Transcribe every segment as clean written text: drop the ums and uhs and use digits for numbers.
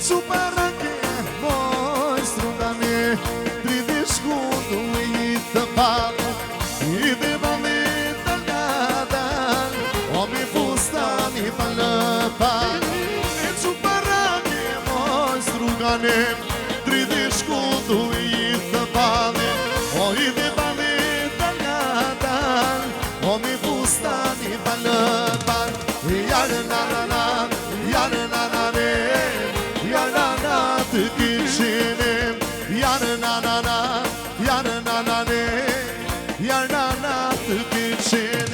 su parake moj strungane, pridi shkundu I të paku, I dhe balit të gadan, o mi fustani palëpan. E su parake moj strungane, pridi shkundu I të paku, o I dhe balit të gadan, o mi fustani palëpan. Jarë na na na, jarë na na ne, jarë na na të kishinim, jarë na na na, jarë na na ne, jarë na na të kishinim.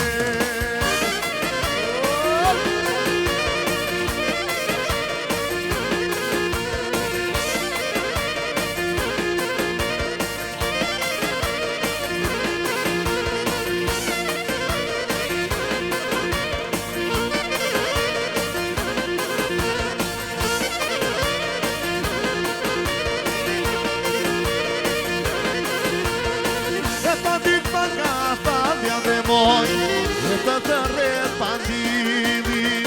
E të të rrët pandimi,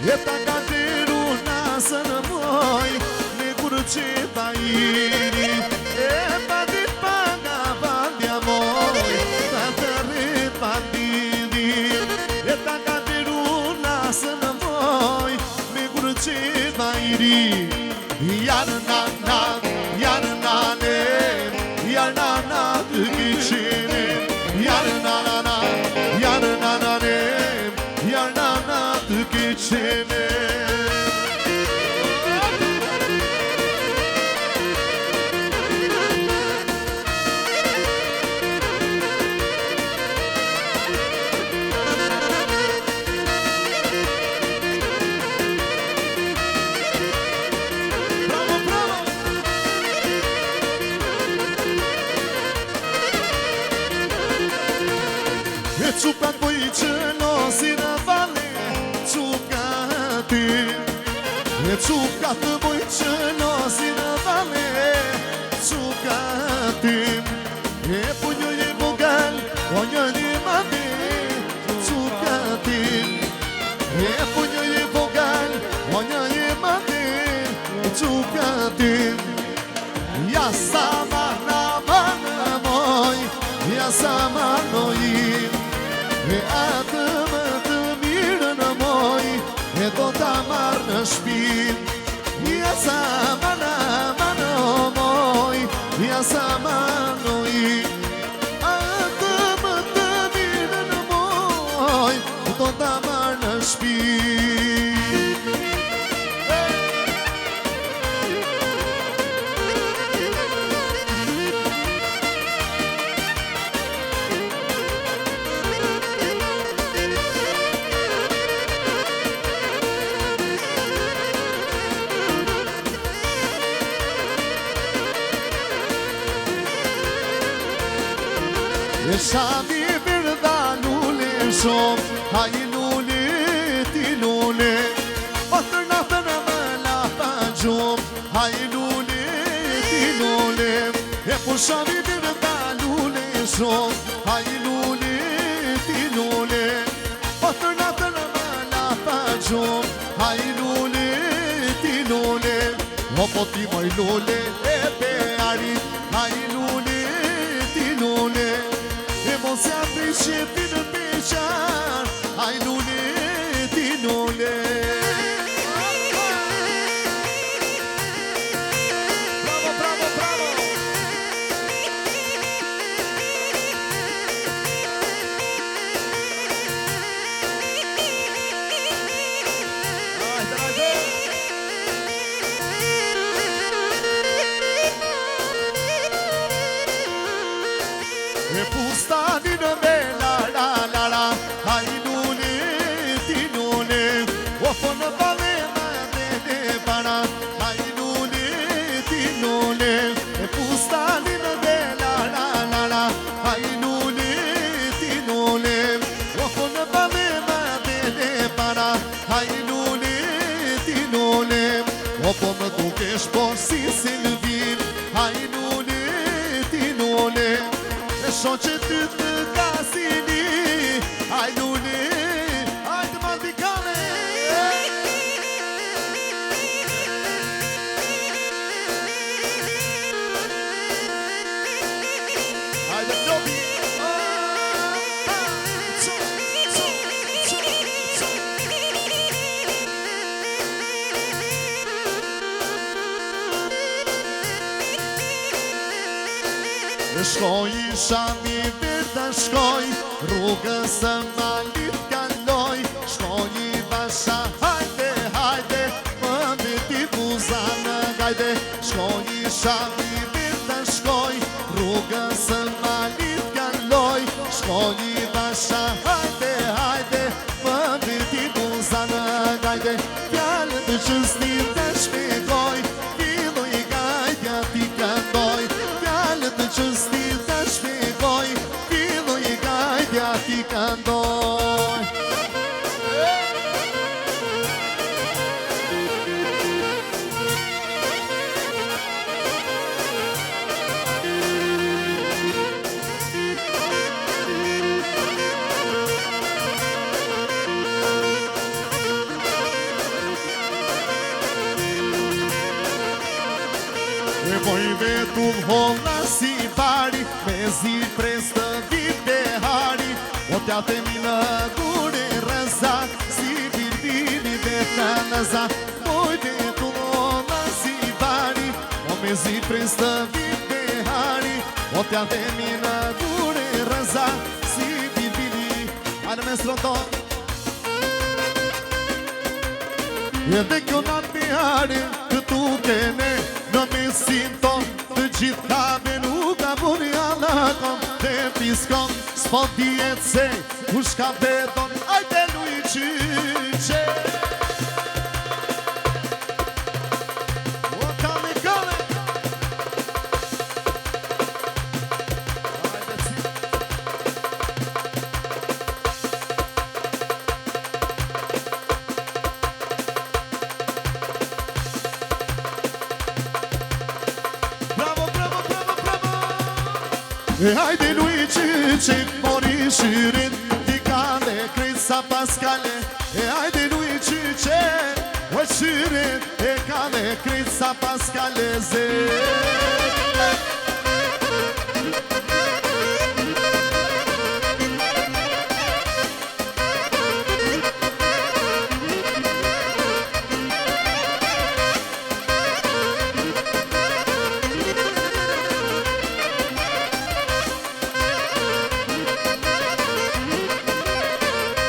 e të ka gjiru nasë në moj, me kurë qita iri. E të dit pa nga pandja moj, të të rrët pandimi, e të ka gjiru nasë në moj, me kurë qita iri. Jarë na na, jarë na ne, jarë na na të kishinim, jarë na na na, jarë na na ne, jarë na na të kishinim. Bravo, bravo! E qukat po I qënosi në vale, qukati. E qukat po I qënosi në vale, qukati. E po një je vogel, o një një mami, qukati. E po një je vogel, o një një mami, qukati. Ja sa mana mana moj, ja sa manoj. E atë më të mirë në moj, e do t'a marrë në shpin. Ja sa mana mana moj, ja sa manoj. Atë më të mirë në moj, e do t'a marrë në shpin. E shami birda lule shumë, ha I lule, ti lule. O të natën e më lapa gjumë, ha I lule, ti lule. E po shami birda lule shumë, ha I lule, ti lule. O të natën e më lapa gjumë, ha I lule, ti lule. O po ti moj lule, e pe arit, ha I lule, ti lule. E mos e atri shqepi në peqar, aj lule, ti lule. Bravo, bravo, bravo! E pustani në vela, la la la, a I lule, ti lule. O po në balena dhe ne para, a I lule, ti lule. E pustani në vela, la la la, a I lule, ti lule. O po në balena dhe ne para, a I lule, ti lule. O po më dukesh po si Silvin, a I lule, ti lule. E shonë që ty të kasini, aj lule, aj të mandikane. shkoj isha mi virta shkoj, rrugës së malit kaloj, shkoj I basha, hajde, hajde, më viti buzanë, hajde, shkoj isha mi virta shkoj, rrugës së malit kaloj, shkoj I basha, hajde, hajde, më viti buzanë, hajde, fjallë të qësnim të shpegoj, filloj gajtja ti këndoj, fjallë të qësnim të shpegoj, filloj gajtja ti këndoj. E voj vetu holla si bari, me zi pres të vite hari, o t'ja temi në gure rëza, si birbiri vete nëza. Voj vetu holla si bari, o me zi pres të vite hari, o t'ja temi në gure rëza, si birbiri. Hajde me sroton. Edhe kjo natë me hari, këtu kene në mesin ton, të gjithë kabe nuk ka buri alakon, dhe piskon, s'po djetë se, kush ka beton, ajde lu I qyqe. O kale, kale. Ajde si. E hajde lui qyqe, mori shyrin, ti kale, krejt sa paskale. E hajde lui qyqe, o shyrin, e kale, krejt sa paskale ze.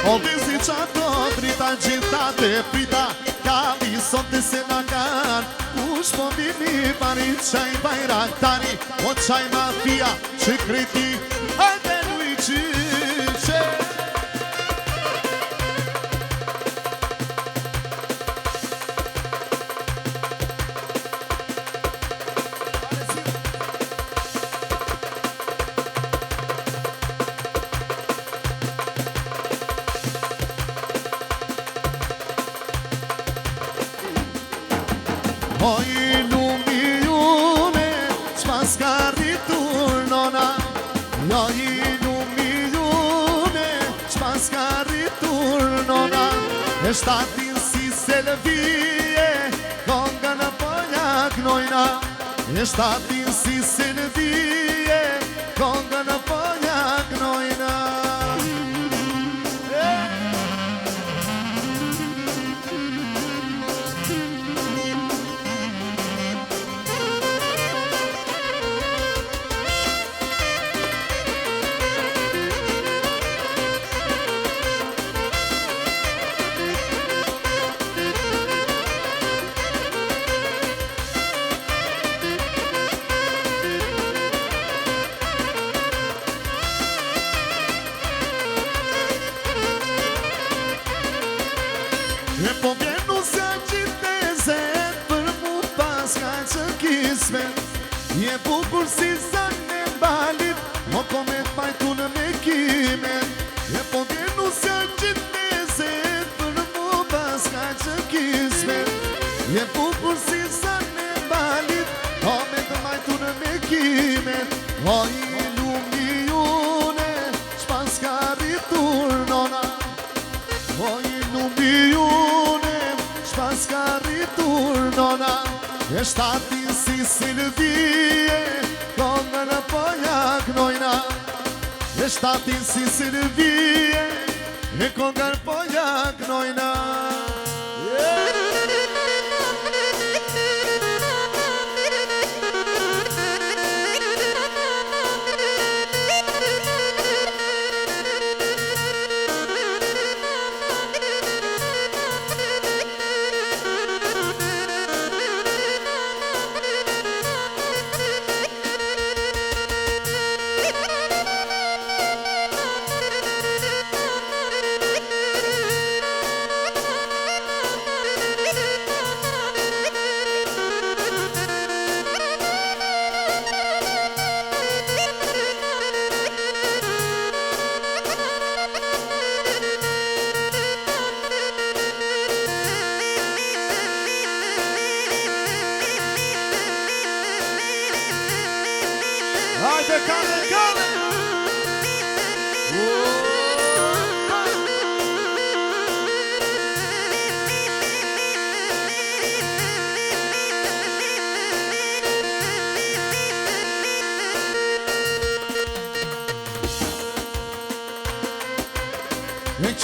O vizi qato, drita gjitha të prita, kali sonte se na kan, kush po vini pari qaj bajraktari, o qaj mafia që kreti, hajde lui qyqe. O I lumi june, qma s'ka rritur nona. O I lumi june, qma s'ka rritur nona. E shtatin si selvije, konga në pojak nojna. E shtatin si selvije, konga në pojak nojna. E po vjenu se gjithë e zet, për mu pas ka që kismet. Je bukur si zanë e balit, o komet pajtun me kimet. E po vjenu se gjithë e zet, për mu pas ka që kismet. Je bukur si zanë e balit, o me të majtun me kimet. O I lumi june, qpas ka rritur nona. O I lumi june, qpas ka rritur nona. E shtatin si Silvije, konga në pojak nojna. E shtatin si Silvije, e konga në pojak nojna.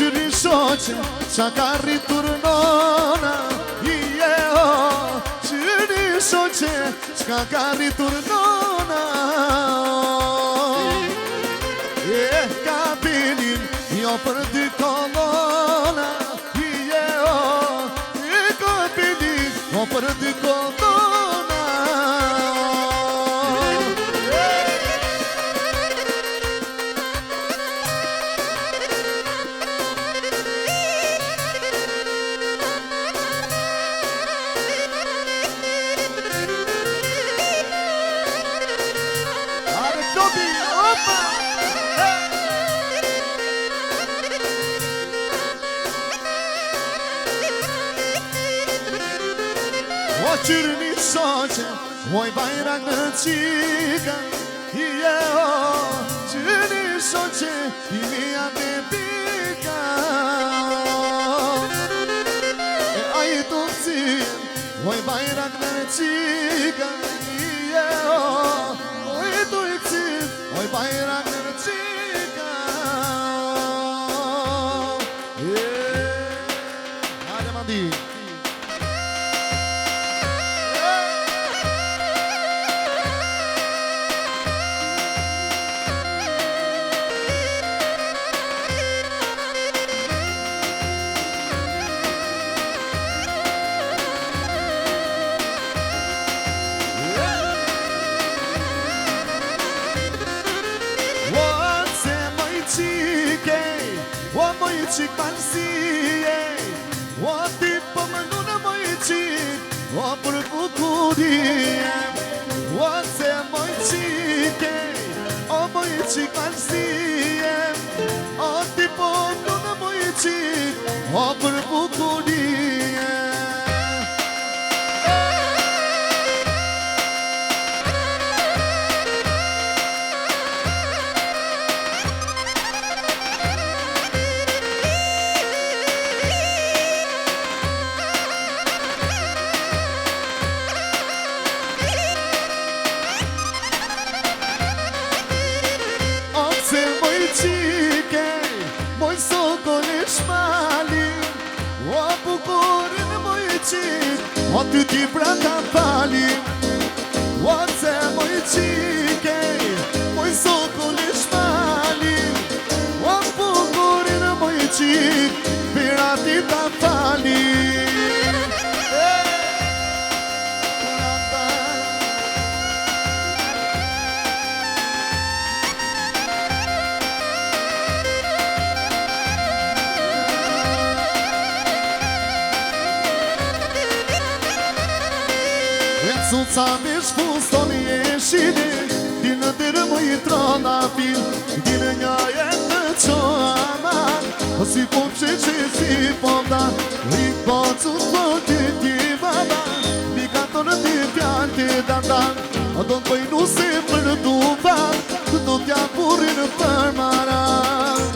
qyri shoqe, qa ka rritur nona, qyri shoqe, qa ka rritur nona. Kabinin, jo për dy kolona, kabinin, jo për dy kolona. Qyrni shoqe, oj bajrak në qika, qyrni shoqe, i mija me pika. E aji të këcin, oj bajrak në qika, oj të këcin, oj bajrak në qika. Hajde mandi. Qik palësie, o ti po më nuna moj qik, o për bukurie, o se moj qike, o moj qik palësie, o ti po më nuna moj qik, o për bukurie. O ty ti braka pali, o se moj qike, moj sokolli shmali, o bukurin moj qik, pirati ta pali. Sa me shpustoni e shini, ti në tërë më i trona pil, ti në një jetë në qo aman, o si po që si po mdan, i po që të ti ti baba, mi ka të në ti fjall ti dandan, o do të bëjnu si për du fan, do t'ja purin për maran.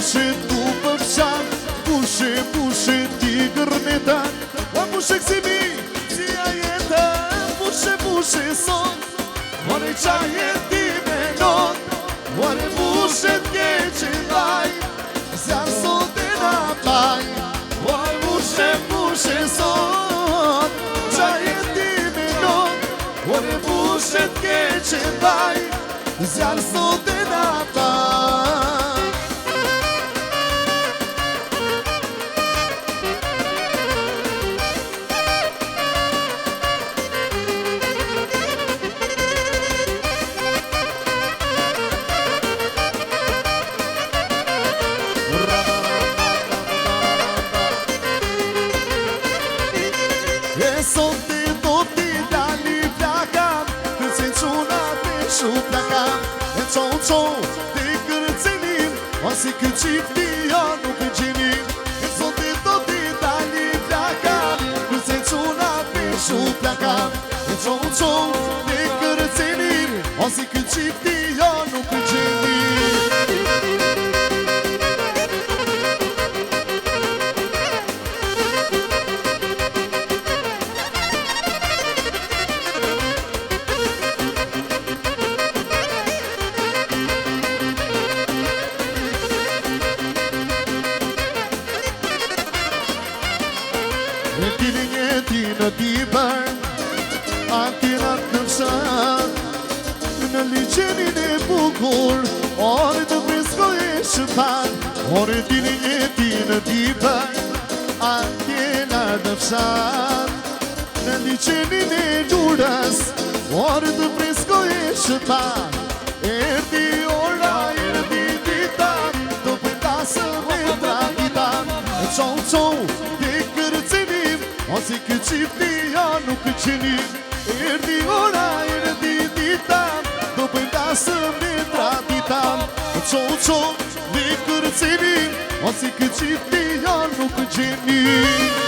pushe tu përfshan, pushe ti gërnetan, o pushe kësimi, si a jetën, pushe son, ore qa jeti me non, ore pushe t'keqe vaj, zjarë sot e na paj, ore pushe son, qa jeti me non, ore pushe t'keqe vaj, zjarë sot e na paj. Si këtë qifti jo nuk e gjenim, e zote do t'i dali plakam, kërse quna për shu plakam, e qonë të kërcenim, o si këtë qifti jo nuk e gjenim. Në t'i bërë, atinat në fshat, në liqenin e bukur, ore të freskoj e shëpan, ore t'ini jetin në t'i bërë, atinat në fshat, në liqenin e gjurës, ore të freskoj e shëpan, erdi ora, erdi ditan, të pëndasë me trakitan, qonë të kërcenim, o si këtë qifti ja nuk këtë qenim, erdi ora, erdi ditan, do pëndasë me traditan, qo, dhe kërcenim, o si këtë qifti ja nuk këtë qenim.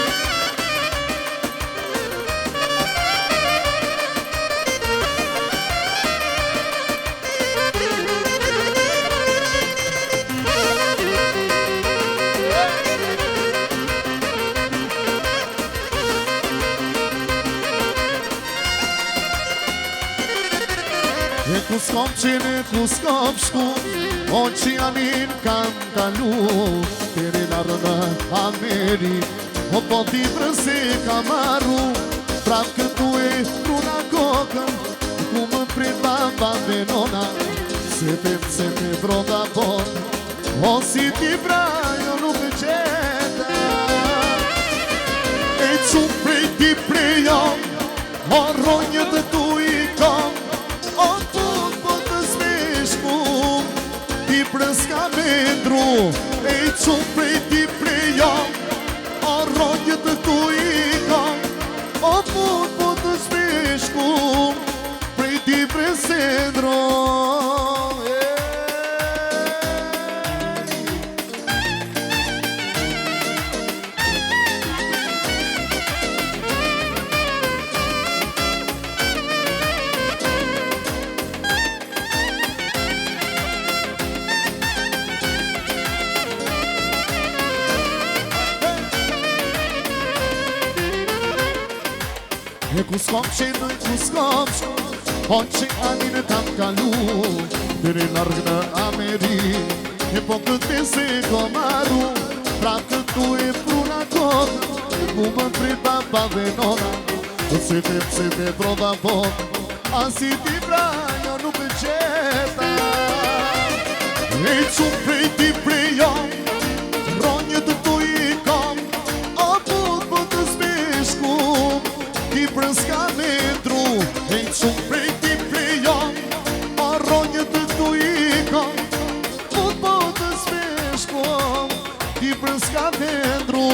Ku s'kom qene, ku s'kom shku, o që janin kam kalu, tere larë në Amerik, o po t'i prëse ka maru, prap këtu e truna kokën, ku më prit baba dhe nona, se me vroda bon, o si t'i brajo nuk e qeta, e qumë prej t'i prejon, o ronjët të tu i kom, o prëska me ndru, e qumë prej t'i prejon, o ronjët të tu i kam, o po të shpeshku, prej t'i prese ndru. E ku s'kom qenë, ku s'kom shku, o që anin e kam kalu, dhere largë në Amerik, e po këtë se ko maru, pra këtu e pruna kokë, ku më prit baba dhe nona, se te prova bon, asi ti brajo nuk e qeta, e qumë prej ti prejon, ronjët të tu i kom, o po të speshkum, ti prëska me ndru, e qumë prej ti prejon, o ronjët të tu i kom, po të speshkum, ti prëska me ndru.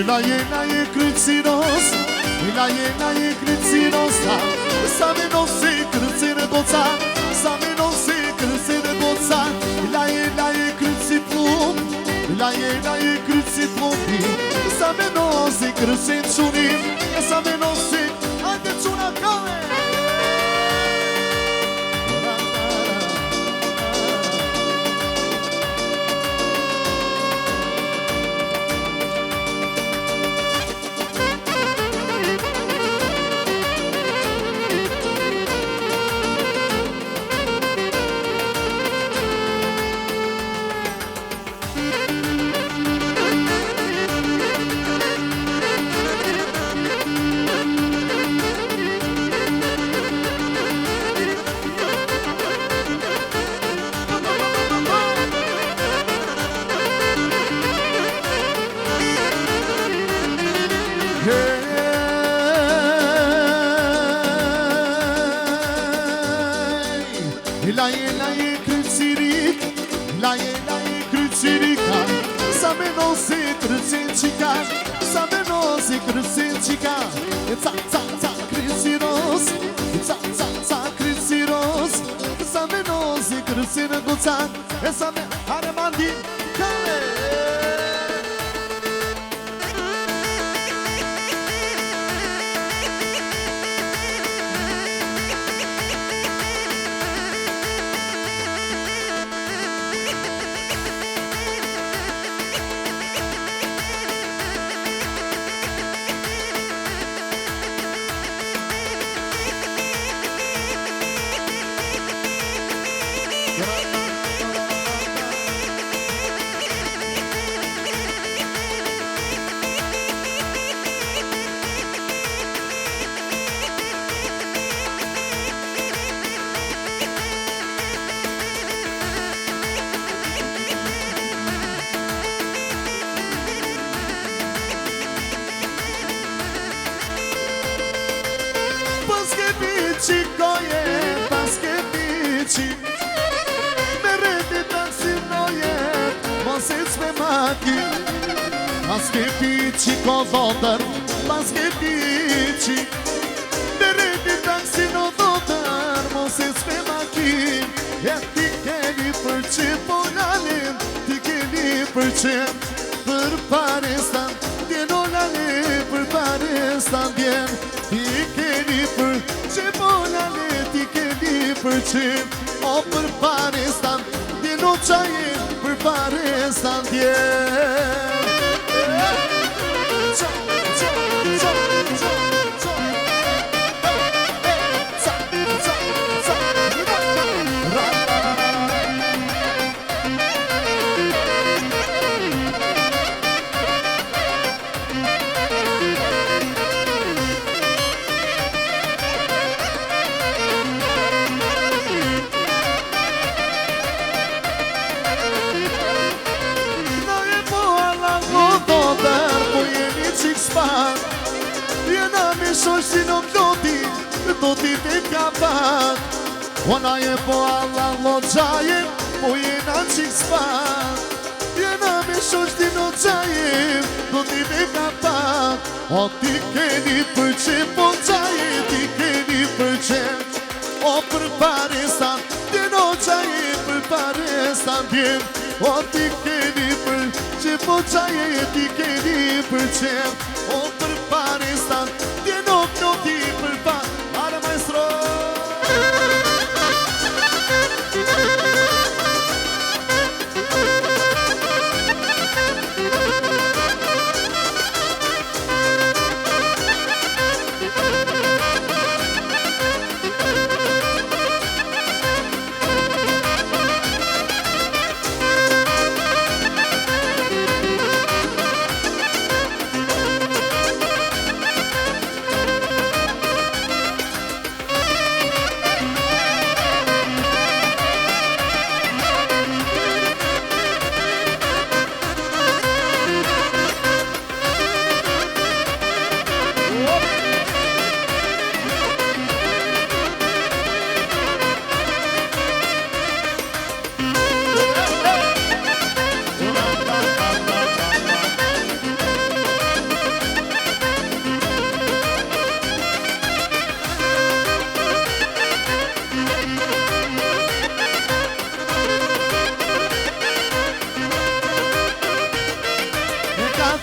je krycinos, je krycinosa. Sa me nosi krycine boca, sa me nosi krycine boca. Je kryci plum, je kryci plumbi. Sa me nosi krycin čunim, sa me nosi, ajde čuna kale. je krycirik, je krycirika. Sa me nosi krycinčika, sa me nosi krycinčika. Ca kryciros, ca kryciros. Sa me nosi krycine guca, sa me armandi kale. Paske bici Merete taksinoje Mosec me maki Paske bici kodotër Paske bici Merete taksinodotër Mosec me maki E ti keni për që polanin Ti keni për që Për parestan Djeno lale për parestan djen Ti keni për që polane ti keni për që O për parestan Djeno qaje për parestan djen Jena me shoshti në ploti Do t'i te kapak Ona je po Allah loqaje Po jena qik spak Jena me shoshti në qaje Do t'i te kapak O ti keni për që po qaje Ti keni për që O për parestan Djeno qaje për parestan djen O ti keni për që po qaje Ti keni për që O për parestan Djeno knoti për pa Are maestro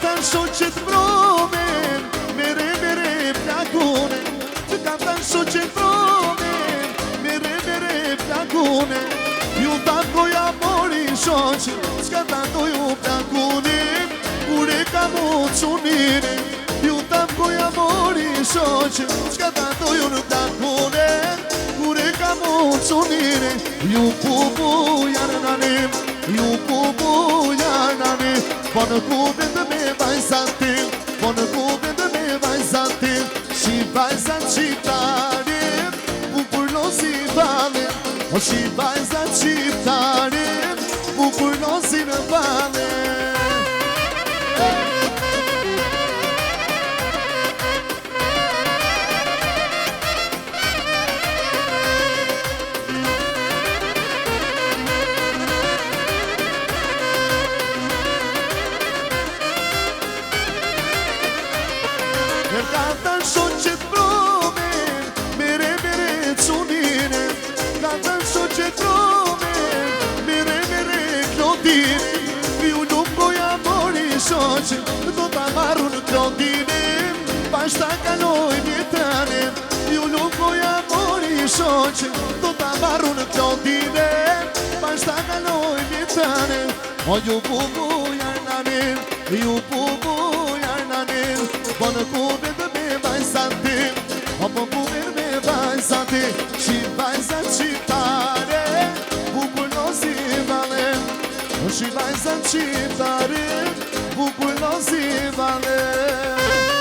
të shoqet vromen, mere plakune. Që ka të shoqet vromen, mere plakune. Ju ta koja mori shoqe, s'ka ta doju plakune. Kure ka mu qunine, ju ta koja mori shoqe, s'ka ta doju në plakune. Kure ka mu qunine, ju pupu janë nanim, ju pupu janë nanim. Po në kubin dhe me vajzat tim, po në kubin dhe me vajzat tim. Shi vajzat qiptarim, bukur losi valim. O shi vajzat qiptarim, bukur losi në valim. Ka të shoqet vromen, mere qunine. Ka të shoqet vromen, mere klodine. Ju nuk goja mori shoqe, do ta marru në klodine. Bashta kaloj vjetane, ju nuk goja mori shoqe, do ta marru në klodine. Bashta kaloj vjetane. O ju bubu jarnanin, ju bubu jarnanin. Po në kubin dhe me vajzat tim, o po kubin me vajzat tim. Shi vajzat qiptare, bukur losi valen. O shi vajzat qiptare, bukur losi valen.